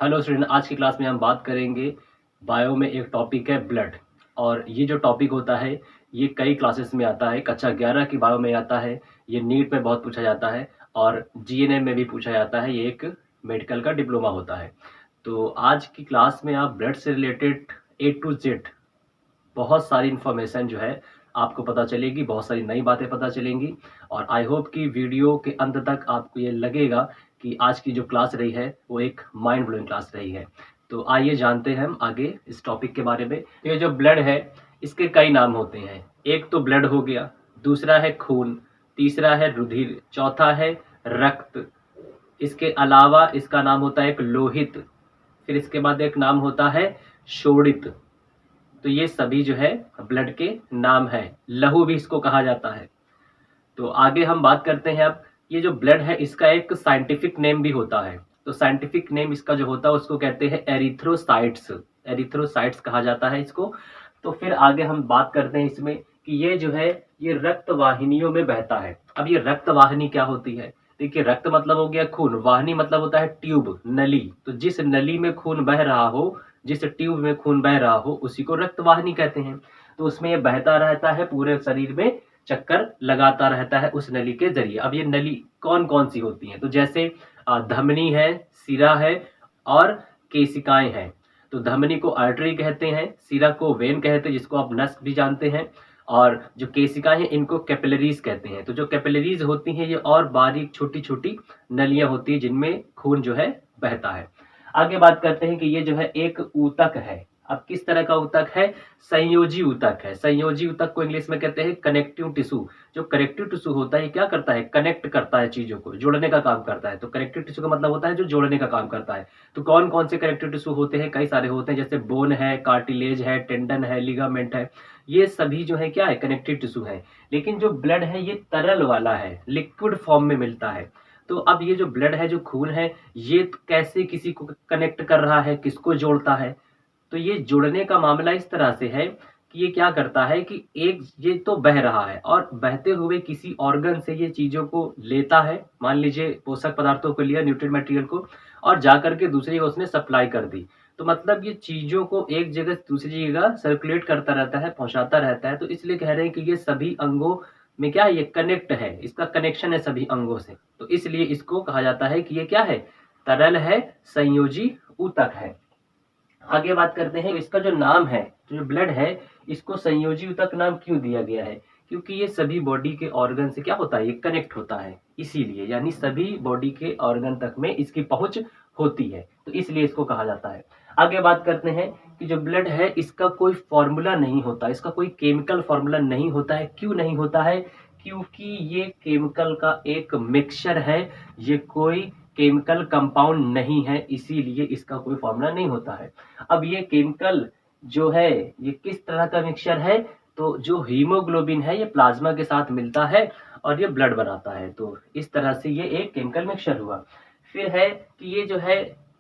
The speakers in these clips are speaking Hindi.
हेलो स्टूडेंट, आज की क्लास में हम बात करेंगे बायो में एक टॉपिक है ब्लड। और ये जो टॉपिक होता है ये कई क्लासेस में आता है। कक्षा 11 की बायो में आता है, ये नीट में बहुत पूछा जाता है और जीएनएम में भी पूछा जाता है। ये एक मेडिकल का डिप्लोमा होता है। तो आज की क्लास में आप ब्लड से रिलेटेड ए टू जेड बहुत सारी इन्फॉर्मेशन जो है आपको पता चलेगी, बहुत सारी नई बातें पता चलेंगी। और आई होप कि वीडियो के अंत तक आपको ये लगेगा कि आज की जो क्लास रही है वो एक माइंड ब्लोइंग क्लास रही है। तो आइए जानते हैं हम आगे इस टॉपिक के बारे में। ये जो ब्लड है इसके कई नाम होते हैं। एक तो ब्लड हो गया, दूसरा है खून, तीसरा है रुधिर, चौथा है रक्त। इसके अलावा इसका नाम होता है एक लोहित, फिर इसके बाद एक नाम होता है शोणित। तो ये सभी जो है ब्लड के नाम है। लहू भी इसको कहा जाता है। तो आगे हम बात करते हैं अब। ये जो ब्लड है इसका एक साइंटिफिक नेम भी होता है। तो साइंटिफिक नेम इसका जो होता है उसको कहते हैं एरिथ्रोसाइट्स। एरिथ्रोसाइट्स कहा जाता है इसको। तो फिर आगे हम बात करते हैं इसमें कि ये जो है ये रक्त वाहिनियों में बहता है। अब ये रक्त वाहिनी क्या होती है? देखिए, रक्त मतलब हो गया खून, वाहिनी मतलब होता है ट्यूब, नली। तो जिस नली में खून बह रहा हो, जिस ट्यूब में खून बह रहा हो उसी को रक्त वाहिनी कहते हैं। तो उसमें ये बहता रहता है, पूरे शरीर में चक्कर लगाता रहता है उस नली के जरिए। अब ये नली कौन कौन सी होती हैं? तो जैसे धमनी है, सिरा है और केशिकाएं हैं। तो धमनी को आर्टरी कहते हैं, सिरा को वेन कहते हैं जिसको आप नस भी जानते हैं, और जो केशिकाएं हैं इनको कैपिलरीज कहते हैं। तो जो कैपिलरीज होती हैं ये और बारीक छोटी छोटी नलियां होती हैं जिनमें खून जो है बहता है। आगे बात करते हैं कि ये जो है एक ऊतक है। अब किस तरह का ऊतक है? संयोजी ऊतक है। संयोजी ऊतक को इंग्लिश में कहते हैं कनेक्टिव टिश्यू। जो कनेक्टिव टिश्यू होता है क्या करता है? कनेक्ट करता है, चीजों को जोड़ने का काम करता है। तो कनेक्टिव टिश्यू का मतलब होता है जो जोड़ने का काम करता है। तो कौन कौन से कनेक्टिव टिश्यू होते हैं? कई सारे होते हैं, जैसे बोन है, कार्टिलेज है, टेंडन है, लिगामेंट है। ये सभी जो है क्या है? कनेक्टिव टिश्यू है। लेकिन जो ब्लड है ये तरल वाला है, लिक्विड फॉर्म में मिलता है। तो अब ये जो ब्लड है, जो खून है, ये कैसे किसी को कनेक्ट कर रहा है, किसको जोड़ता है? तो ये जुड़ने का मामला इस तरह से है कि ये क्या करता है कि एक ये तो बह रहा है और बहते हुए किसी ऑर्गन से ये चीजों को लेता है। मान लीजिए पोषक पदार्थों को लिया, न्यूट्रिएंट मटेरियल को, और जाकर के दूसरी जगह उसने सप्लाई कर दी। तो मतलब ये चीजों को एक जगह से दूसरी जगह सर्कुलेट करता रहता है, पहुंचाता रहता है। तो इसलिए कह रहे हैं कि ये सभी अंगों में क्या है? ये कनेक्ट है, इसका कनेक्शन है सभी अंगों से। तो इसलिए इसको कहा जाता है कि ये क्या है? तरल है, संयोजी ऊतक है। आगे बात करते हैं इसका जो नाम है, जो ब्लड है, इसको संयोजी ऊतक नाम क्यों दिया गया है? क्योंकि ये सभी बॉडी के ऑर्गन से क्या होता है? ये कनेक्ट होता है, इसीलिए। यानी सभी बॉडी के ऑर्गन तक में इसकी पहुंच होती है, तो इसलिए इसको कहा जाता है। आगे बात करते हैं कि जो ब्लड है इसका कोई फॉर्मूला नहीं होता, इसका कोई केमिकल फॉर्मूला नहीं होता है। क्यों नहीं होता है? क्योंकि ये केमिकल का एक मिक्सचर है, ये कोई केमिकल कंपाउंड नहीं है, इसीलिए इसका कोई फॉर्मूला नहीं होता है। अब ये केमिकल जो है ये किस तरह का मिक्सचर है? तो जो हीमोग्लोबिन है ये प्लाज्मा के साथ मिलता है और ये ब्लड बनाता है। तो इस तरह से ये एक केमिकल मिक्सचर हुआ। फिर है कि ये जो है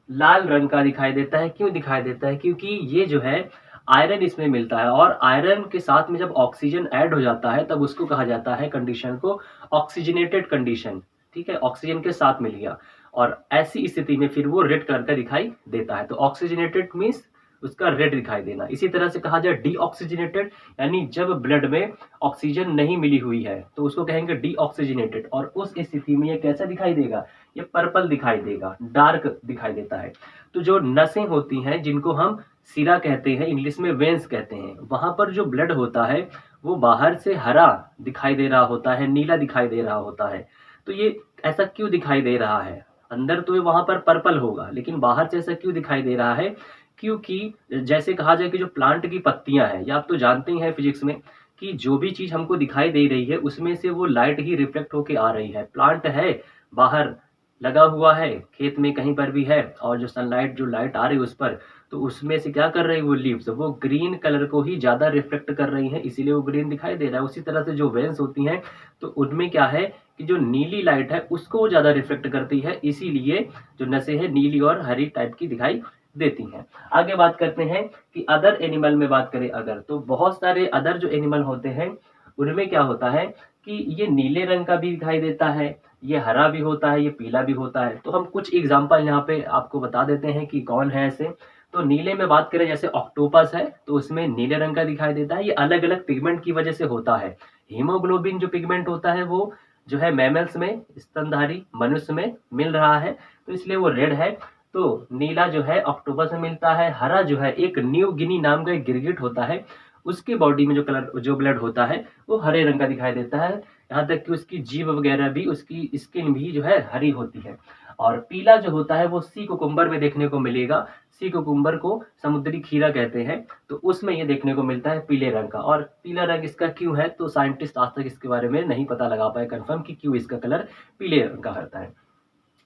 लाल रंग का दिखाई देता है। क्यों दिखाई देता है? क्योंकि ये जो है आयरन इसमें मिलता है, और आयरन के साथ में जब ऑक्सीजन ऐड हो जाता है तब उसको कहा जाता है, कंडीशन को, ऑक्सीजनेटेड कंडीशन। ठीक है, ऑक्सीजन के साथ मिल गया और ऐसी स्थिति में फिर वो रेड कलर का दिखाई देता है। तो ऑक्सीजनेटेड मीन्स उसका रेड दिखाई देना। इसी तरह से कहा जाए डीऑक्सीजनेटेड, यानी जब ब्लड में ऑक्सीजन नहीं मिली हुई है तो उसको कहेंगे डीऑक्सीजनेटेड, और उस स्थिति में ये कैसा दिखाई देगा? ये पर्पल दिखाई देगा, डार्क दिखाई देता है। तो जो नसें होती हैं जिनको हम सिरा कहते हैं, इंग्लिश में वेन्स कहते हैं, वहां पर जो ब्लड होता है वो बाहर से हरा दिखाई दे रहा होता है, नीला दिखाई दे रहा होता है। तो ये ऐसा क्यों दिखाई दे रहा है? अंदर तो वहां पर पर्पल होगा, लेकिन बाहर से ऐसा क्यों दिखाई दे रहा है? क्योंकि जैसे कहा जाए कि जो प्लांट की पत्तियां हैं, या आप तो जानते ही हैं फिजिक्स में कि जो भी चीज हमको दिखाई दे रही है उसमें से वो लाइट ही रिफ्लेक्ट होके आ रही है। प्लांट है, बाहर लगा हुआ है, खेत में कहीं पर भी है, और जो सनलाइट, जो लाइट आ रही है उस पर, तो उसमें से क्या कर रही है वो लीव्स, वो ग्रीन कलर को ही ज्यादा रिफ्लेक्ट कर रही हैं, इसीलिए वो ग्रीन दिखाई दे रहा है। उसी तरह से जो वेन्स होती हैं तो उनमें क्या है कि जो नीली लाइट है उसको वो ज्यादा रिफ्लेक्ट करती है, इसीलिए जो नसें हैं नीली और हरी टाइप की दिखाई देती हैं। आगे बात करते हैं कि अदर एनिमल में बात करें अगर, तो बहुत सारे अदर जो एनिमल होते हैं उनमें क्या होता है कि ये नीले रंग का भी दिखाई देता है, ये हरा भी होता है, ये पीला भी होता है। तो हम कुछ एग्जांपल यहाँ पे आपको बता देते हैं कि कौन है ऐसे। तो नीले में बात करें, जैसे ऑक्टोपस है तो उसमें नीले रंग का दिखाई देता है, ये अलग अलग पिगमेंट की वजह से होता है। हीमोग्लोबिन जो पिगमेंट होता है वो जो है मैमल्स में, स्तनधारी मनुष्य में मिल रहा है, तो इसलिए वो रेड है। तो नीला जो है ऑक्टोपस में मिलता है। हरा जो है एक न्यू गिनी नाम का एक गिरगिट होता है, उसके बॉडी में जो कलर जो ब्लड होता है वो हरे रंग का दिखाई देता है। यहाँ तक कि उसकी जीभ वगैरह भी, उसकी स्किन भी जो है हरी होती है। और पीला जो होता है वो सी कुकुम्बर में देखने को मिलेगा। सी कुकुम्बर को समुद्री खीरा कहते हैं, तो उसमें ये देखने को मिलता है पीले रंग का। और पीला रंग इसका क्यों है, तो साइंटिस्ट आज तक इसके बारे में नहीं पता लगा पाए कंफर्म कि क्यों इसका कलर पीले रंग का रहता है।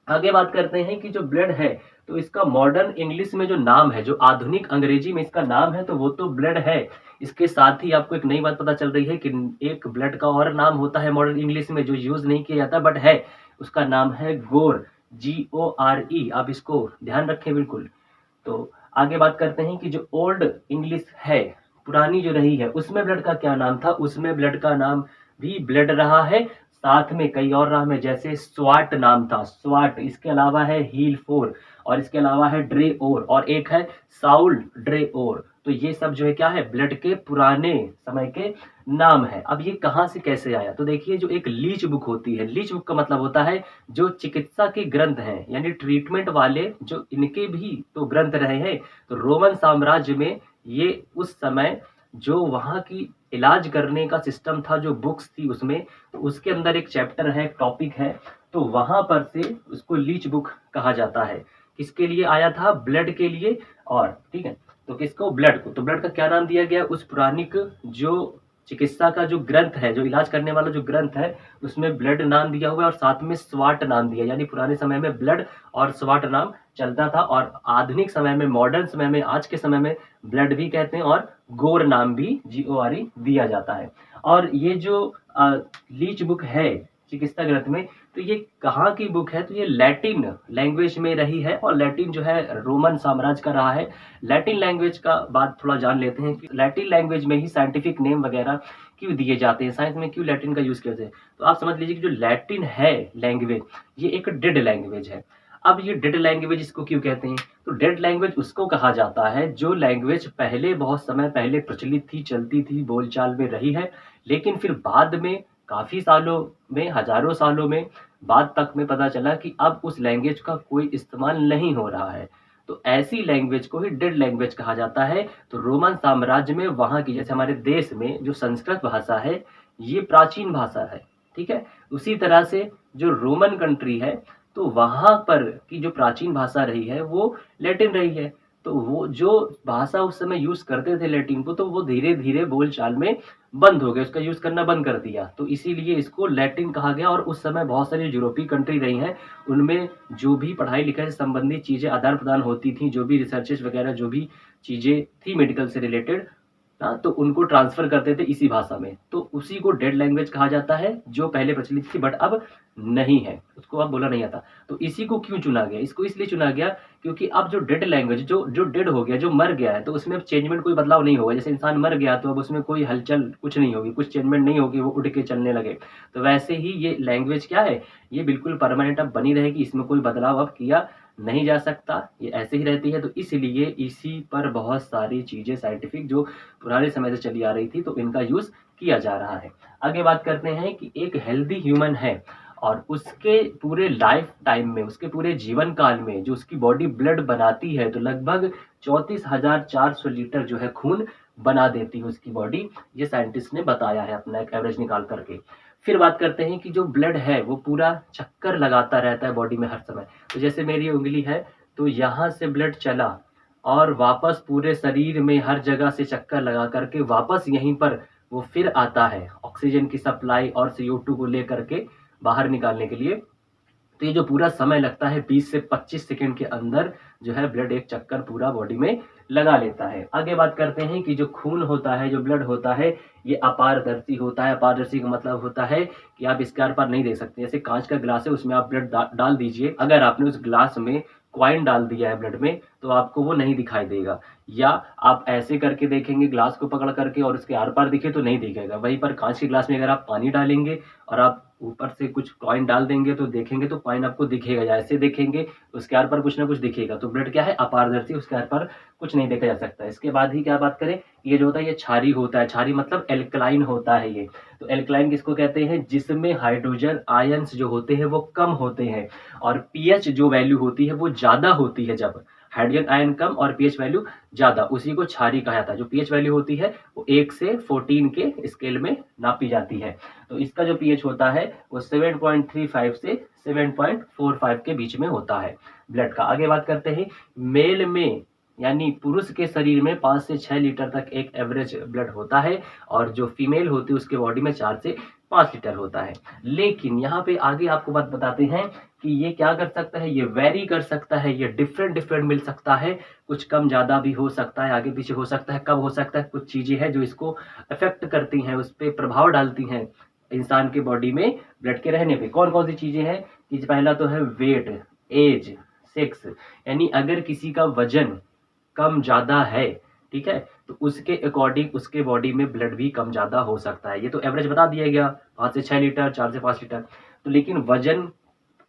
आगे बात करते हैं कि जो ब्लड है तो इसका मॉडर्न इंग्लिश में जो नाम है, जो आधुनिक अंग्रेजी में इसका नाम है, तो वो तो ब्लड है। इसके साथ ही आपको एक नई बात पता चल रही है कि एक ब्लड का और नाम होता है मॉडर्न इंग्लिश में, जो यूज नहीं किया जाता बट है, उसका नाम है गोर, GORE। आप इसको ध्यान रखें बिल्कुल। तो आगे बात करते हैं कि जो ओल्ड इंग्लिश है, पुरानी जो रही है, उसमें ब्लड का क्या नाम था। उसमें ब्लड का नाम भी ब्लड रहा है, साथ में कई और नाम है, जैसे स्वाट नाम था, स्वाट। इसके अलावा है हील फोर, और इसके अलावा है ड्रे ओर, और एक है साउल ड्रे ओर। तो ये सब जो है क्या है, ब्लड के पुराने समय के नाम है। अब ये कहाँ से कैसे आया, तो देखिए जो एक लीच बुक होती है, लीच बुक का मतलब होता है जो चिकित्सा के ग्रंथ हैं, यानी ट्रीटमेंट वाले जो इनके भी तो ग्रंथ रहे हैं। तो रोमन साम्राज्य में ये उस समय जो वहाँ की इलाज करने का सिस्टम था, जो बुक्स थी उसमें, तो उसके अंदर एक चैप्टर है, एक टॉपिक है, तो वहां पर से उसको लीच बुक कहा जाता है। किसके लिए आया था, ब्लड के लिए। और ठीक है, तो किसको, ब्लड को। तो ब्लड का क्या नाम दिया गया, उस पुरानिक जो चिकित्सा का जो ग्रंथ है, जो इलाज करने वाला जो ग्रंथ है, उसमें ब्लड नाम दिया हुआ है, और साथ में स्वाट नाम दिया, यानी पुराने समय में ब्लड और स्वाट नाम चलता था, और आधुनिक समय में, मॉडर्न समय में, आज के समय में ब्लड भी कहते हैं, और गोर नाम भी, GORE दिया जाता है। और ये जो लीच बुक है चिकित्सा ग्रंथ में, तो ये कहाँ की बुक है, तो ये लैटिन लैंग्वेज में रही है, और लैटिन जो है रोमन साम्राज्य का रहा है। लैटिन लैंग्वेज का बात थोड़ा जान लेते हैं कि लैटिन लैंग्वेज में ही साइंटिफिक नेम वगैरह क्यों दिए जाते हैं, साइंस में क्यों लैटिन का यूज करते हैं। तो आप समझ लीजिए कि जो लैटिन है लैंग्वेज, ये एक डेड लैंग्वेज है। अब ये डेड लैंग्वेज इसको क्यों कहते हैं, तो डेड लैंग्वेज उसको कहा जाता है जो लैंग्वेज पहले, बहुत समय पहले प्रचलित थी, चलती थी, बोलचाल में रही है, लेकिन फिर बाद में काफी सालों में, हजारों सालों में बाद तक में पता चला कि अब उस लैंग्वेज का कोई इस्तेमाल नहीं हो रहा है। तो ऐसी लैंग्वेज को ही डेड लैंग्वेज कहा जाता है। तो रोमन साम्राज्य में वहां की, जैसे हमारे देश में जो संस्कृत भाषा है, ये प्राचीन भाषा है, ठीक है। उसी तरह से जो रोमन कंट्री है, तो वहां पर की जो प्राचीन भाषा रही है वो लैटिन रही है। तो वो जो भाषा उस समय यूज करते थे लैटिन को, तो वो धीरे धीरे बोलचाल में बंद हो गए, उसका यूज करना बंद कर दिया, तो इसीलिए इसको लैटिन कहा गया। और उस समय बहुत सारी यूरोपीय कंट्री रही हैं, उनमें जो भी पढ़ाई लिखाई से संबंधित चीजें आदान प्रदान होती थी, जो भी रिसर्चेस वगैरह, जो भी चीजें थी मेडिकल से रिलेटेड, हाँ, तो उनको ट्रांसफर करते थे इसी भाषा में। तो उसी को डेड लैंग्वेज कहा जाता है, जो पहले प्रचलित थी बट अब नहीं है, उसको अब बोला नहीं आता। तो इसी को क्यों चुना गया, इसको इसलिए चुना गया क्योंकि अब जो डेड लैंग्वेज, जो जो डेड हो गया, जो मर गया है, तो उसमें अब चेंजमेंट, कोई बदलाव नहीं होगा। जैसे इंसान मर गया तो अब उसमें कोई हलचल कुछ नहीं होगी, कुछ चेंजमेंट नहीं होगी, वो उड़ के चलने लगे। तो वैसे ही ये लैंग्वेज क्या है, ये बिल्कुल परमानेंट अब बनी रहेगी, इसमें कोई बदलाव अब किया नहीं जा सकता, ये ऐसे ही रहती है। तो इसलिए इसी पर बहुत सारी चीजें साइंटिफिक जो पुराने समय से चली आ रही थी, तो इनका यूज किया जा रहा है। आगे बात करते हैं कि एक हेल्दी ह्यूमन है, और उसके पूरे लाइफ टाइम में, उसके पूरे जीवन काल में जो उसकी बॉडी ब्लड बनाती है, तो लगभग 34,400 लीटर जो है खून बना देती है उसकी बॉडी। ये साइंटिस्ट ने बताया है अपना एक एवरेज निकाल करके। फिर बात करते हैं कि जो ब्लड है वो पूरा चक्कर लगाता रहता है बॉडी में हर समय। तो जैसे मेरी उंगली है, तो यहाँ से ब्लड चला और वापस पूरे शरीर में हर जगह से चक्कर लगा करके वापस यहीं पर वो फिर आता है, ऑक्सीजन की सप्लाई और CO2 को लेकर के बाहर निकालने के लिए। तो ये जो पूरा समय लगता है, 20 से 25 सेकंड के अंदर जो है ब्लड एक चक्कर पूरा बॉडी में लगा लेता है। आगे बात करते हैं कि जो खून होता है, जो ब्लड होता है, ये अपारदर्शी होता है। अपारदर्शी का मतलब होता है कि आप इसके आर पार नहीं देख सकते। जैसे कांच का ग्लास है, उसमें आप ब्लड डाल दीजिए, अगर आपने उस ग्लास में कॉइन डाल दिया है ब्लड में, तो आपको वो नहीं दिखाई देगा। या आप ऐसे करके देखेंगे ग्लास को पकड़ करके और उसके आर पार दिखे तो नहीं दिखेगा। वहीं पर कांच के ग्लास में अगर आप पानी डालेंगे और आप ऊपर से कुछ कॉइन डाल देंगे तो देखेंगे तो कॉइन आपको दिखेगा, या ऐसे देखेंगे उसके आर पार कुछ ना कुछ दिखेगा। तो ब्लड क्या है, अपारदर्शी, उसके आर पार कुछ नहीं देखा जा सकता। इसके बाद ही क्या बात करें, ये जो होता है ये क्षारीय होता है। क्षारीय मतलब एल्कलाइन होता है ये। तो एल्कलाइन किसको कहते हैं, जिसमें हाइड्रोजन आयंस जो होते हैं वो कम होते हैं और पीएच जो वैल्यू होती है वो ज्यादा होती है। जब हाइड्रोजन आयन कम और पीएच वैल्यू ज्यादा, उसी को क्षारीय कहा जाता है। जो पीएच वैल्यू होती है वो 1 से 14 के स्केल में नापी जाती है। तो इसका जो पीएच होता है वो 7.35 से 7.45 के बीच में होता है ब्लड का। आगे बात करते हैं, मेल में यानी पुरुष के शरीर में 5 से 6 लीटर तक एक एवरेज ब्लड होता है और जो फीमेल होती है उसके बॉडी में 4 से 5 लीटर होता है। लेकिन यहाँ पे आगे आपको बात बताते हैं कि ये क्या कर सकता है, ये वेरी कर सकता है, ये डिफरेंट डिफरेंट मिल सकता है, कुछ कम ज़्यादा भी हो सकता है, आगे पीछे हो सकता है, कब हो सकता है। कुछ चीज़ें हैं जो इसको अफेक्ट करती हैं, उस पर प्रभाव डालती हैं इंसान के बॉडी में ब्लड के रहने पे। कौन कौन सी चीज़ें हैं कि पहला तो है वेट, एज, सेक्स, यानी अगर किसी का वजन कम ज़्यादा है, ठीक है, तो उसके अकॉर्डिंग उसके बॉडी में ब्लड भी कम ज़्यादा हो सकता है। ये तो एवरेज बता दिया गया, 5 से 6 लीटर, 4 से 5 लीटर। तो लेकिन वजन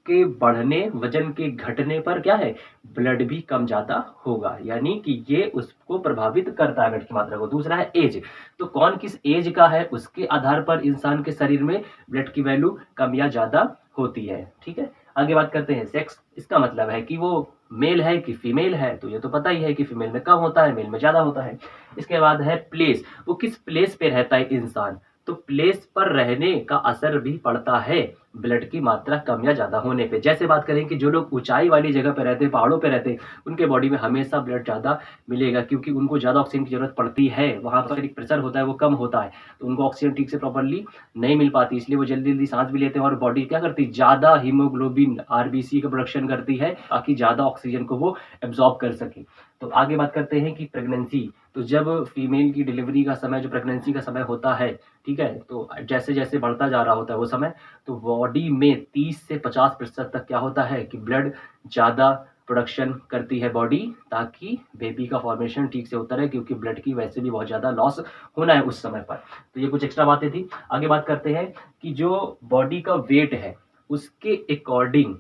के बढ़ने, वजन के घटने पर क्या है, ब्लड भी कम ज़्यादा होगा, यानी कि ये उसको प्रभावित करता है ब्लड की मात्रा को। दूसरा है एज, तो कौन किस एज का है उसके आधार पर इंसान के शरीर में ब्लड की वैल्यू कम या ज़्यादा होती है, ठीक है। आगे बात करते हैं सेक्स, इसका मतलब है कि वो मेल है कि फीमेल है, तो ये तो पता ही है कि फीमेल में कम होता है, मेल में ज़्यादा होता है। इसके बाद है प्लेस, वो किस प्लेस पे रहता है इंसान, तो प्लेस पर रहने का असर भी पड़ता है ब्लड की मात्रा कम या ज्यादा होने पे। जैसे बात करें कि जो लोग ऊंचाई वाली जगह पे रहते हैं, पहाड़ों पे रहते हैं, उनके बॉडी में हमेशा ब्लड ज्यादा मिलेगा क्योंकि उनको ज्यादा ऑक्सीजन की जरूरत पड़ती है। वहां पर एक प्रेशर होता है वो कम होता है, तो उनको ऑक्सीजन ठीक से प्रॉपरली नहीं मिल पाती, इसलिए वो जल्दी जल्दी सांस भी लेते हैं और बॉडी क्या करती है, ज्यादा हीमोग्लोबिन आरबीसी का प्रोडक्शन करती है ताकि ज्यादा ऑक्सीजन को वो एब्जॉर्ब कर सके। तो आगे बात करते हैं कि प्रेगनेंसी, तो जब फीमेल की डिलीवरी का समय, जो प्रेगनेंसी का समय होता है, ठीक है, तो जैसे जैसे बढ़ता जा रहा होता है वो समय, तो बॉडी में 30 से 50% तक क्या होता है कि ब्लड ज़्यादा प्रोडक्शन करती है बॉडी, ताकि बेबी का फॉर्मेशन ठीक से होता रहे, क्योंकि ब्लड की वैसे भी बहुत ज़्यादा लॉस होना है उस समय पर। तो ये कुछ एक्स्ट्रा बातें थी। आगे बात करते हैं कि जो बॉडी का वेट है उसके अकॉर्डिंग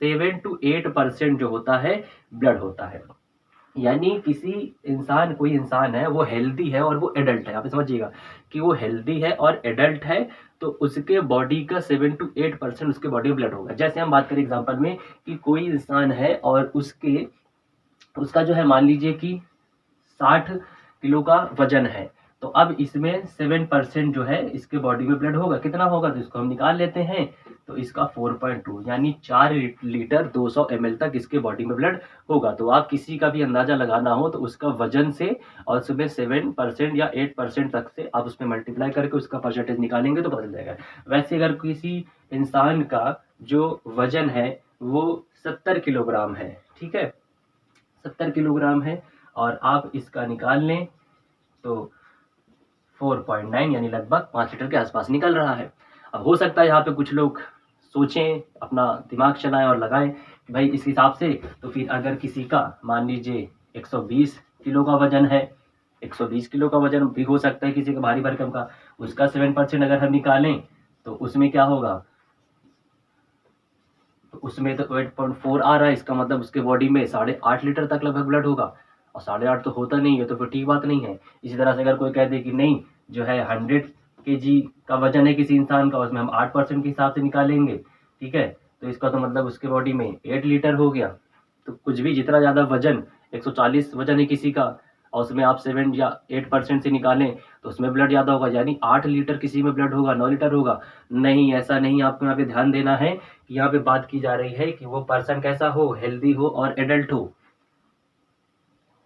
7 to 8% जो होता है ब्लड होता है। यानी किसी इंसान, कोई इंसान है वो हेल्दी है और वो एडल्ट है, आप समझिएगा कि वो हेल्दी है और एडल्ट है, तो उसके बॉडी का 7 to 8% उसके बॉडी में ब्लड होगा। जैसे हम बात करें एग्जांपल में कि कोई इंसान है और उसका जो है मान लीजिए कि 60 किलो का वजन है, तो अब इसमें 7% जो है इसके बॉडी में ब्लड होगा, कितना होगा, तो इसको हम निकाल लेते हैं। तो इसका 4.2 यानी 4 लीटर 200 ml तक इसके बॉडी में ब्लड होगा। तो आप किसी का भी अंदाजा लगाना हो तो उसका वजन से और उसमें 7% या 8% तक से आप उसमें मल्टीप्लाई करके उसका परसेंटेज निकालेंगे तो पता चल जाएगा। वैसे अगर किसी इंसान का जो वजन है वो 70 किलोग्राम है, ठीक है, 70 किलोग्राम है और आप इसका निकाल लें तो 4.9 यानी लगभग 5 लीटर के आसपास निकल रहा है। अब हो सकता है यहाँ पे कुछ लोग सोचें, अपना दिमाग चलाएं और लगाएं कि भाई इस हिसाब से, तो फिर अगर किसी का मान लीजिए 120 किलो का वजन है, 120 किलो का वजन भी हो सकता है किसी का भारी भरकम का, उसका 7% अगर हम निकालें तो उसमें क्या होगा, तो उसमें तो 8.4 आ रहा है, इसका मतलब उसके बॉडी में 8.5 लीटर तक लगभग ब्लड होगा, और 8.5 तो होता नहीं है, तो फिर ठीक बात नहीं है। इसी तरह से अगर कोई कह दे कि नहीं, जो है 100 kg का वजन है किसी इंसान का, उसमें हम 8% के हिसाब से निकालेंगे, ठीक है, तो इसका तो मतलब उसके बॉडी में 8 लीटर हो गया। तो कुछ भी जितना ज़्यादा वजन, 140 वजन है किसी का और उसमें आप 7 या 8% से निकालें तो उसमें ब्लड ज़्यादा होगा, यानी 8 लीटर किसी में ब्लड होगा, 9 लीटर होगा। नहीं, ऐसा नहीं, आपको यहाँ पे ध्यान देना है कि यहाँ पे बात की जा रही है कि वो पर्सन कैसा हो, हेल्दी हो और एडल्ट हो।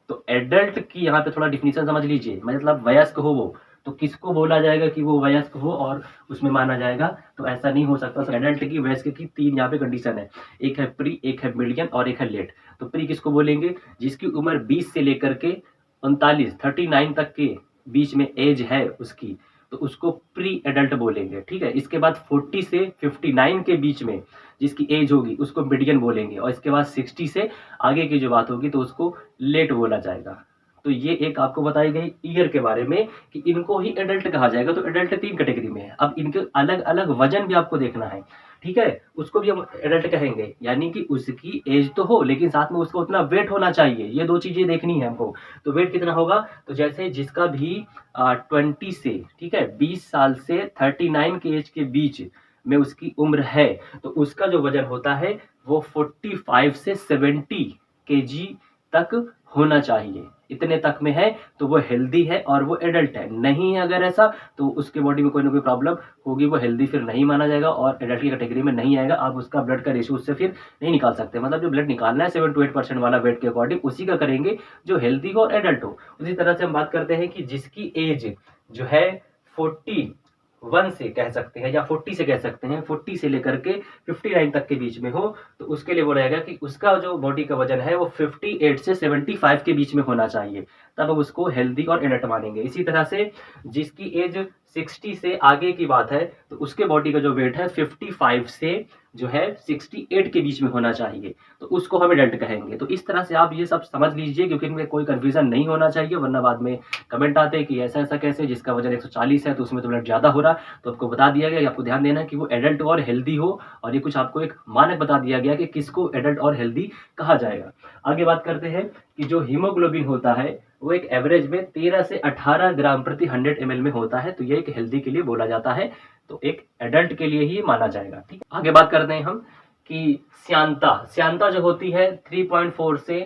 तो एडल्ट की यहाँ पे थोड़ा डिफिनीशन समझ लीजिए, मतलब वयस्क हो वो, तो किसको बोला जाएगा कि वो वयस्क हो और उसमें माना जाएगा, तो ऐसा नहीं हो सकता। एडल्ट की, वयस्क की 3 यहाँ पे कंडीशन है, एक है प्री, एक है मीडियम और एक है लेट। तो प्री किसको बोलेंगे, जिसकी उम्र 20 से लेकर के 39 तक के बीच में एज है उसकी, तो उसको प्री एडल्ट बोलेंगे, ठीक है। इसके बाद 40 से 59 के बीच में जिसकी एज होगी उसको मीडियन बोलेंगे, और इसके बाद 60 से आगे की जो बात होगी तो उसको लेट बोला जाएगा। तो ये एक आपको बताई गई ईयर के बारे में कि इनको ही एडल्ट कहा जाएगा। तो एडल्ट 3 कैटेगरी में है। अब इनके अलग-अलग वजन भी आपको देखना है, ठीक है? उसको भी हम एडल्ट कहेंगे, यानी कि उसकी एज तो हो लेकिन साथ में उसका उतना वेट होना चाहिए। ये 2 चीज़ें देखनी है हमको। तो वेट कितना होगा? तो जैसे जिसका भी 20 से, ठीक है, 20 साल से 39 के एज के बीच में उसकी उम्र है, तो उसका जो वजन होता है वो 45 से 70 केजी तक होना चाहिए। इतने तक में है तो वो हेल्दी है और वो एडल्ट है। नहीं है अगर ऐसा, तो उसके बॉडी में कोई ना कोई प्रॉब्लम होगी, वो हेल्दी फिर नहीं माना जाएगा और एडल्ट की कैटेगरी में नहीं आएगा। आप उसका ब्लड का रेशियो उससे फिर नहीं निकाल सकते। मतलब जो ब्लड निकालना है 7 to 8% वाला वेट के अकॉर्डिंग उसी का करेंगे जो हेल्दी हो और एडल्ट हो। उसी तरह से हम बात करते हैं कि जिसकी एज जो है 41 से कह सकते हैं या 40 से कह सकते हैं, 40 से लेकर के 59 तक के बीच में हो, तो उसके लिए बोला जाएगा कि उसका जो बॉडी का वजन है वो 58 से 75 के बीच में होना चाहिए, तब हम उसको हेल्दी और एडल्ट मानेंगे। इसी तरह से जिसकी एज 60 से आगे की बात है, तो उसके बॉडी का जो वेट है 55 से जो है 68 के बीच में होना चाहिए, तो उसको हम एडल्ट कहेंगे। तो इस तरह से आप ये सब समझ लीजिए, क्योंकि इनमें कोई कंफ्यूजन नहीं होना चाहिए, वरना बाद में कमेंट आते हैं कि ऐसा ऐसा कैसे, जिसका वजन 140 है तो उसमें तो ब्लड ज़्यादा हो रहा। तो आपको बता दिया गया कि आपको ध्यान देना है कि वो एडल्ट और हेल्दी हो, और ये कुछ आपको एक मानक बता दिया गया कि किसको एडल्ट और हेल्दी कहा जाएगा। आगे बात करते हैं कि जो हीमोग्लोबिन होता है वो एक एवरेज में 13 से 18 ग्राम प्रति 100 ml में होता है, तो ये एक हेल्दी के लिए बोला जाता है, तो एक एडल्ट के लिए ही माना जाएगा। ठीक है, आगे बात करते हैं हम कि श्यानता जो होती है 3.4 से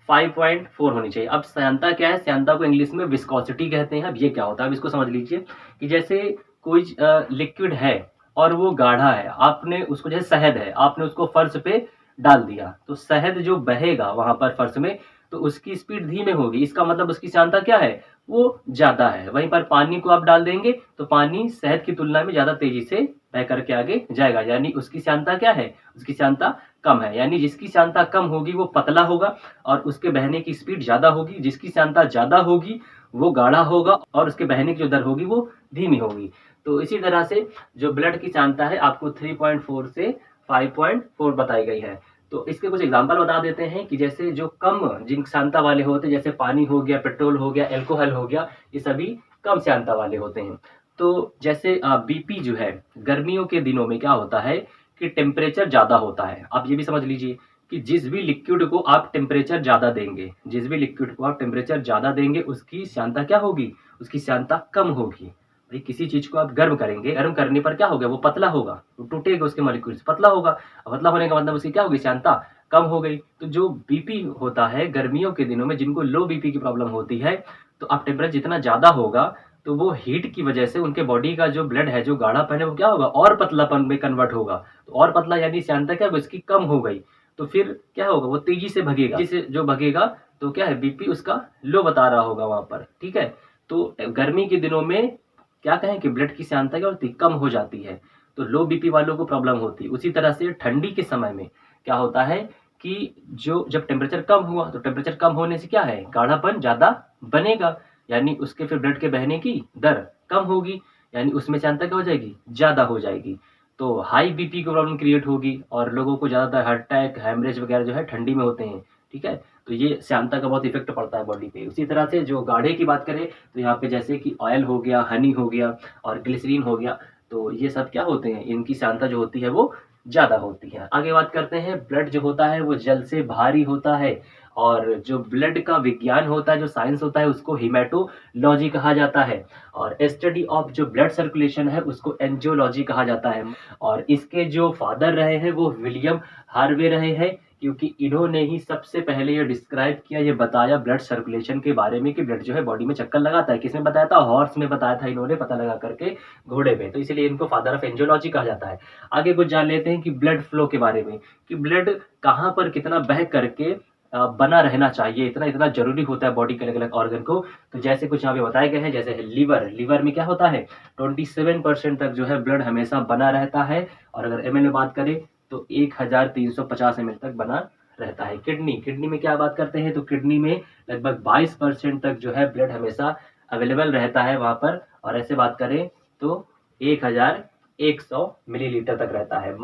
5.4 होनी चाहिए। अब श्यानता क्या है? श्यानता को इंग्लिश में विस्कोसिटी कहते हैं। अब ये क्या होता है, अब इसको समझ लीजिए कि जैसे कोई लिक्विड है और वो गाढ़ा है, आपने उसको, जैसे शहद है, आपने उसको फर्श पे डाल दिया, तो शहद जो बहेगा वहां पर फर्श में, तो उसकी स्पीड धीमे होगी। इसका मतलब उसकी श्यानता क्या है? वो ज्यादा है। वहीं पर पानी को आप डाल देंगे तो पानी शहद की तुलना में ज्यादा तेजी से बह करके आगे जाएगा, यानी उसकी श्यानता क्या है? उसकी श्यानता कम है। यानी जिसकी श्यानता कम होगी वो पतला होगा और उसके बहने की स्पीड ज्यादा होगी। जिसकी श्यानता ज्यादा होगी वो गाढ़ा होगा और उसके बहने की जो दर होगी वो धीमी होगी। तो इसी तरह से जो ब्लड की श्यानता है आपको 3.4 से 5.4 बताई गई है। तो इसके कुछ एग्जांपल बता देते हैं कि जैसे जो कम जिन श्यानता वाले होते हैं, जैसे पानी हो गया, पेट्रोल हो गया, अल्कोहल हो गया, ये सभी कम श्यानता वाले होते हैं। तो जैसे बीपी जो है, गर्मियों के दिनों में क्या होता है कि टेम्परेचर ज़्यादा होता है। आप ये भी समझ लीजिए कि जिस भी लिक्विड को आप टेम्परेचर ज़्यादा देंगे, जिस भी लिक्विड को आप टेम्परेचर ज़्यादा देंगे, उसकी श्यानता क्या होगी? उसकी श्यानता कम होगी। भाई किसी चीज को आप गर्म करेंगे, गर्म करने पर क्या होगा? वो पतला होगा, वो टूटेगा, उसके मॉलिक्यूल्स पतला होगा। पतला होने का मतलब उसकी क्या होगी? श्यानता कम हो गई। तो जो बीपी होता है गर्मियों के दिनों में, जिनको लो बीपी की प्रॉब्लम होती है, तो आप टेम्परेचर जितना ज्यादा होगा तो वो हीट की वजह से उनके बॉडी का जो ब्लड है, जो गाढ़ापन है, वो क्या होगा? और पतलापन में कन्वर्ट होगा। तो और पतला यानी श्यानता क्या होगी? उसकी कम हो गई। तो फिर क्या होगा? वो तेजी से भगेगा, तेजी से जो भगेगा तो क्या है? बीपी उसका लो बता रहा होगा वहां पर। ठीक है, तो गर्मी के दिनों में क्या कहें कि ब्लड की श्यानता क्या होती? कम हो जाती है, तो लो बीपी वालों को प्रॉब्लम होती है। उसी तरह से ठंडी के समय में क्या होता है कि जो जब टेम्परेचर कम हुआ, तो टेम्परेचर कम होने से क्या है? गाढ़ापन ज्यादा बनेगा, यानी उसके फिर ब्लड के बहने की दर कम होगी, यानी उसमें श्यानता क्या हो जाएगी? ज्यादा हो जाएगी। तो हाई बीपी की प्रॉब्लम क्रिएट होगी और लोगों को ज्यादातर हार्ट अटैक, हैमरेज वगैरह जो है ठंडी में होते हैं। ठीक है, तो ये श्यानता का बहुत इफेक्ट पड़ता है बॉडी पे। उसी तरह से जो गाढ़े की बात करें तो यहाँ पे जैसे कि ऑयल हो गया, हनी हो गया और ग्लिसरीन हो गया, तो ये सब क्या होते हैं? इनकी श्यानता जो होती है वो ज्यादा होती है। आगे बात करते हैं, ब्लड जो होता है वो जल से भारी होता है, और जो ब्लड का विज्ञान होता है, जो साइंस होता है, उसको हीमेटोलॉजी कहा जाता है, और स्टडी ऑफ जो ब्लड सर्कुलेशन है उसको एंजियोलॉजी कहा जाता है। और इसके जो फादर रहे हैं वो विलियम हार्वे रहे हैं, क्योंकि इन्होंने ही सबसे पहले ये डिस्क्राइब किया, ये बताया ब्लड सर्कुलेशन के बारे में कि ब्लड जो है बॉडी में चक्कर लगाता है। किसमें बताया था? हॉर्स में बताया था इन्होंने, पता लगा करके, घोड़े में। तो इसलिए इनको फादर ऑफ एंजियोलॉजी कहा जाता है। आगे कुछ जान लेते हैं कि ब्लड फ्लो के बारे में, कि ब्लड कहाँ पर कितना बह करके बना रहना चाहिए, इतना इतना जरूरी होता है बॉडी के अलग अलग ऑर्गन को। तो जैसे कुछ यहाँ पे बताए गए हैं, जैसे लीवर में क्या होता है? 27% तक जो है ब्लड हमेशा बना रहता है, और अगर एमएल में बात करें तो 1350 ml तक बना रहता है। किडनी में क्या बात करते हैं? तो किडनी में लगभग 22% तक जो है ब्लड हमेशा अवेलेबल रहता है वहां पर, और ऐसे बात करें तो 1100 मिलीलीटर तक रहता है।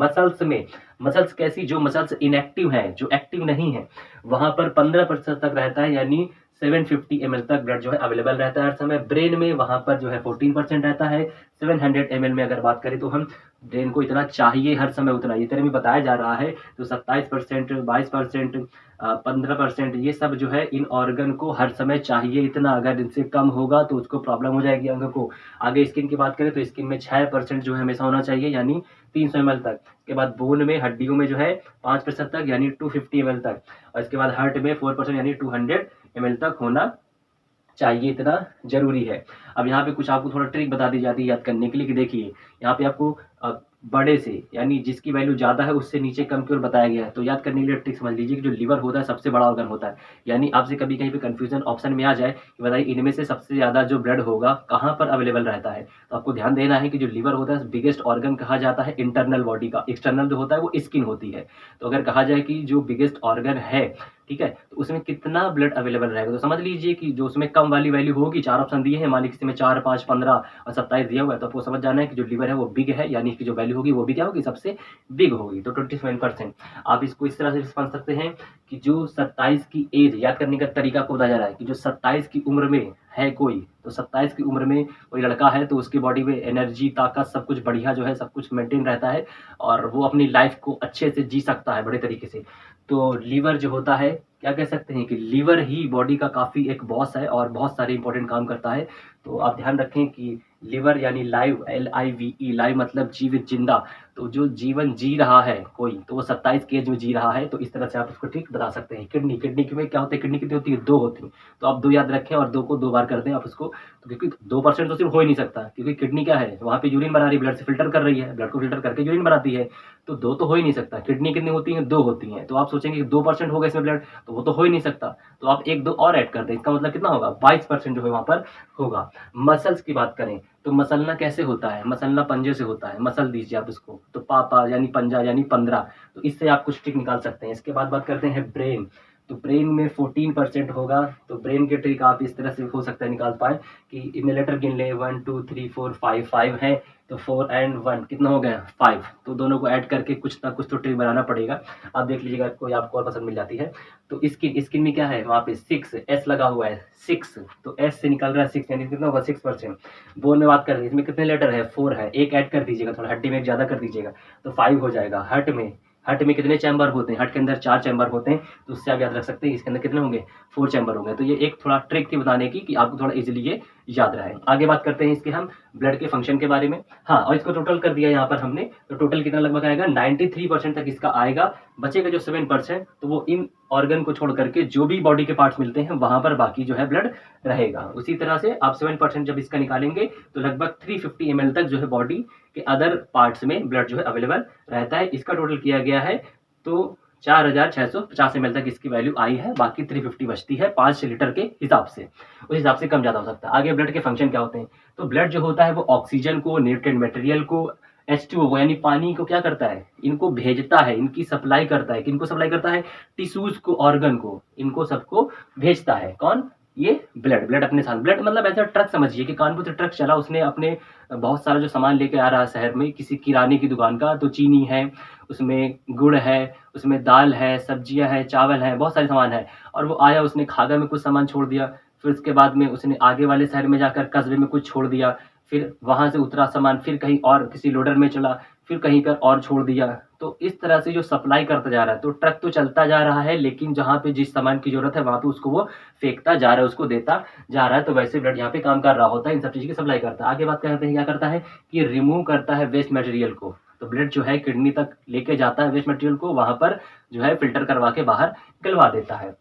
मसल्स कैसी? जो मसल्स इनएक्टिव हैं, जो एक्टिव नहीं है, वहां पर 15% तक रहता है, यानी 750 ml तक ब्लड जो है अवेलेबल रहता है हर समय। ब्रेन में वहाँ पर जो है 14% रहता है। 700 ml में अगर बात करें तो हम ब्रेन को इतना चाहिए हर समय उतना, ये तरह में बताया जा रहा है। तो 27%, 22%, 15% ये सब जो है इन ऑर्गन को हर समय चाहिए इतना, अगर इनसे कम होगा तो उसको प्रॉब्लम हो जाएगी अंग को। आगे स्किन की बात करें तो स्किन में 6% जो है हमेशा होना चाहिए, यानी 300 ml तक। इसके बाद बोन में, हड्डियों में जो है 5% तक, यानी 250 ml तक। और इसके बाद हार्ट में 4% यानी 200 ml तक होना चाहिए, इतना जरूरी है। अब यहाँ पे कुछ आपको थोड़ा ट्रिक बता दी जाती है याद करने के लिए कि देखिए यहाँ पे आपको बड़े से यानी जिसकी वैल्यू ज़्यादा है उससे नीचे कम की ओर बताया गया है। तो याद करने के लिए ट्रिक समझ लीजिए कि जो लीवर होता है सबसे बड़ा ऑर्गन होता है। यानी आपसे कभी कहीं पे कंफ्यूजन ऑप्शन में आ जाए कि बताइए इनमें से सबसे ज़्यादा जो ब्लड होगा कहाँ पर अवेलेबल रहता है, तो आपको ध्यान देना है कि जो लीवर होता है बिगेस्ट ऑर्गन कहा जाता है इंटरनल बॉडी का। एक्सटर्नल जो होता है वो स्किन होती है। तो अगर कहा जाए कि जो बिगेस्ट ऑर्गन है, ठीक है, तो उसमें कितना ब्लड अवेलेबल रहेगा, तो समझ लीजिए कि जो उसमें कम वाली वैल्यू होगी, 4 ऑप्शन दिए हैं, मान लीजिए किसी में 4, 5, 15 और 27 दिया हुआ है, तो आपको समझ जाना है कि जो लीवर है वो बिग है, यानी कि जो वैल्यू होगी वो भी क्या होगी, सबसे बिग होगी। तो 27%। आप इसको इस तरह से समझ सकते हैं कि जो 27 की एज, याद करने का तरीका आपको बताया जा रहा है कि जो 27 की उम्र में है कोई, तो 27 की उम्र में कोई लड़का है तो उसकी बॉडी में एनर्जी, ताकत, सब कुछ बढ़िया जो है, सब कुछ मेंटेन रहता है और वो अपनी लाइफ को अच्छे से जी सकता है बड़े तरीके से। तो लीवर जो होता है, क्या कह सकते हैं कि लीवर ही बॉडी का काफ़ी एक बॉस है और बहुत सारे इंपॉर्टेंट काम करता है। तो आप ध्यान रखें कि लिवर यानी लाइव, LIVE, लाइव मतलब जीवित, जिंदा। तो जो जीवन जी रहा है कोई, तो वो 27 की एज में जी रहा है, तो इस तरह से आप उसको ठीक बता सकते हैं। किडनी, किडनी में क्या होता है, किडनी कितनी होती है, 2 होती है। तो आप 2 याद रखें और 2 को 2 बार कर दें आप उसको, तो क्योंकि 2% तो सिर्फ हो ही नहीं सकता, क्योंकि किडनी क्या है, वहाँ पे यूरिन बना रही है, ब्लड से फिल्टर कर रही है, ब्लड को फिल्टर करके यूरिन बनाती है। तो 2 तो हो ही नहीं सकता। किडनी कितनी होती है, 2 होती हैं। तो आप सोचेंगे 2% होगा इसमें ब्लड, तो वो तो हो ही नहीं सकता। तो आप 1-2 और ऐड कर दें, इसका मतलब कितना होगा, 22% जो है वहाँ पर होगा। मसल्स की बात करें तो मसलना कैसे होता है, मसलना पंजे से होता है। मसल दीजिए आप उसको, तो पापा यानी पंजा यानी 15। तो इससे आप कुछ ट्रिक निकाल सकते हैं। इसके बाद बात करते हैं ब्रेन। तो ब्रेन में 14% होगा। तो ब्रेन के ट्रिक आप इस तरह से हो सकता है निकाल पाए कि इनमें लेटर गिन ले, 1 2 3 4 5 है, तो 4 एंड 1 कितना हो गया, 5। तो दोनों को ऐड करके कुछ ना कुछ तो ट्रिक बनाना पड़ेगा। आप देख लीजिएगा, कोई आपको और पसंद मिल जाती है। तो स्किन, स्किन में क्या है, वहाँ पे 6 S लगा हुआ है, 6। तो S से निकल रहा है 6, यानी कितना होगा, 6%। बोन में बात कर रहे हैं, इसमें कितने लेटर है, 4 है, एक ऐड कर दीजिएगा, थोड़ा हड्डी में एक ज़्यादा कर दीजिएगा, तो 5 हो जाएगा। हार्ट में कितने चैम्बर होते हैं, हार्ट के अंदर 4 चैम्बर होते हैं, तो उससे आप याद रख सकते हैं इसके अंदर कितने होंगे, 4 चैम्बर होंगे। तो ये एक थोड़ा ट्रिक थी बताने की कि आपको थोड़ा इजीली ये याद रहे। आगे बात करते हैं इसके हम ब्लड के फंक्शन के बारे में। हाँ, और इसको टोटल कर दिया यहाँ पर हमने, तो टोटल कितना लगभग आएगा, 93% तक इसका आएगा। बचेगा जो 7%, तो वो इन ऑर्गन को छोड़ करके जो भी बॉडी के पार्ट्स मिलते हैं वहां पर बाकी जो है ब्लड रहेगा। उसी तरह से आप 7% जब इसका निकालेंगे तो लगभग 350 ml तक जो है बॉडी के अदर पार्ट्स में ब्लड जो है अवेलेबल रहता है। इसका टोटल किया गया है तो 4650 ml तक इसकी वैल्यू आई है। बाकी 350 बचती है 5 लीटर के हिसाब से, उस हिसाब से कम ज़्यादा हो सकता है। आगे ब्लड के फंक्शन क्या होते हैं, तो ब्लड जो होता है वो ऑक्सीजन को, न्यूट्रिएंट मटेरियल को, H2O यानी पानी को क्या करता है, इनको भेजता है, इनकी सप्लाई करता है। किनको सप्लाई करता है, टिश्यूज को, ऑर्गन को, इनको सबको भेजता है। कौन, ये ब्लड। ब्लड अपने साथ, ब्लड मतलब ऐसा ट्रक समझिए कि कानपुर से ट्रक चला, उसने अपने बहुत सारा जो सामान लेके आ रहा है शहर में किसी किराने की दुकान का, तो चीनी है उसमें, गुड़ है उसमें, दाल है, सब्जियां है, चावल है, बहुत सारे सामान है। और वो आया, उसने खागा में कुछ सामान छोड़ दिया, फिर उसके बाद में उसने आगे वाले शहर में जाकर कस्बे में कुछ छोड़ दिया, फिर वहां से उतरा सामान, फिर कहीं और किसी लोडर में चला, फिर कहीं पर और छोड़ दिया। तो इस तरह से जो सप्लाई करता जा रहा है, तो ट्रक तो चलता जा रहा है, लेकिन जहाँ पे जिस सामान की जरूरत है वहां पे उसको वो फेंकता जा रहा है, उसको देता जा रहा है। तो वैसे ब्लड यहाँ पे काम कर रहा होता है, इन सब चीज़ की सप्लाई करता है। आगे बात करते हैं क्या करता है कि रिमूव करता है वेस्ट मटेरियल को। तो ब्लड जो है किडनी तक लेके जाता है वेस्ट मटेरियल को, वहां पर जो है फिल्टर करवा के बाहर निकलवा देता है।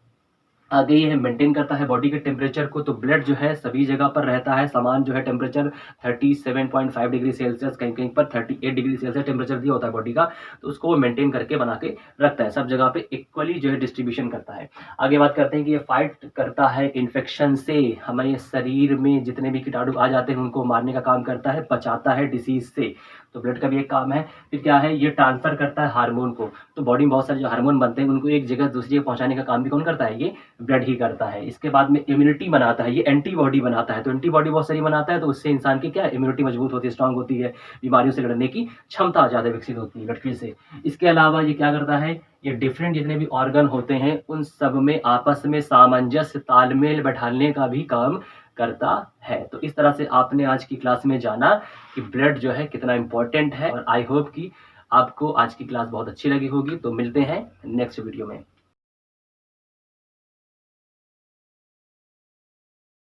आगे ये मेंटेन करता है बॉडी के टेम्परेचर को। तो ब्लड जो है सभी जगह पर रहता है समान जो है टेम्परेचर, 37.5 डिग्री सेल्सियस, कहीं कहीं पर 38 डिग्री सेल्सियस टेम्परेचर दिया होता है बॉडी का, तो उसको वो मेंटेन करके बना के रखता है, सब जगह पे इक्वली जो है डिस्ट्रीब्यूशन करता है। आगे बात करते हैं कि ये फाइट करता है इन्फेक्शन से, हमारे शरीर में जितने भी कीटाणु आ जाते हैं उनको मारने का काम करता है, बचाता है डिसीज से। तो ब्लड का भी एक काम है। फिर क्या है, ये ट्रांसफर करता है हार्मोन को। तो बॉडी में बहुत सारे जो हार्मोन बनते हैं उनको एक जगह दूसरी जगह पहुंचाने का काम भी कौन करता है, ये ब्लड ही करता है। इसके बाद में इम्यूनिटी बनाता है, ये एंटीबॉडी बनाता है। तो एंटीबॉडी बहुत सारी बनाता है, तो उससे इंसान की क्या इम्यूनिटी मजबूत होती है, स्ट्रांग होती है, बीमारियों से लड़ने की क्षमता ज़्यादा विकसित होती है ब्लड से। इसके अलावा ये क्या करता है, ये डिफरेंट जितने भी ऑर्गन होते हैं उन सब में आपस में सामंजस्य तालमेल बैठाने का भी काम करता है। तो इस तरह से आपने आज की क्लास में जाना कि ब्लड जो है कितना इंपॉर्टेंट है, और आई होप कि आपको आज की क्लास बहुत अच्छी लगी होगी। तो मिलते हैं नेक्स्ट वीडियो में।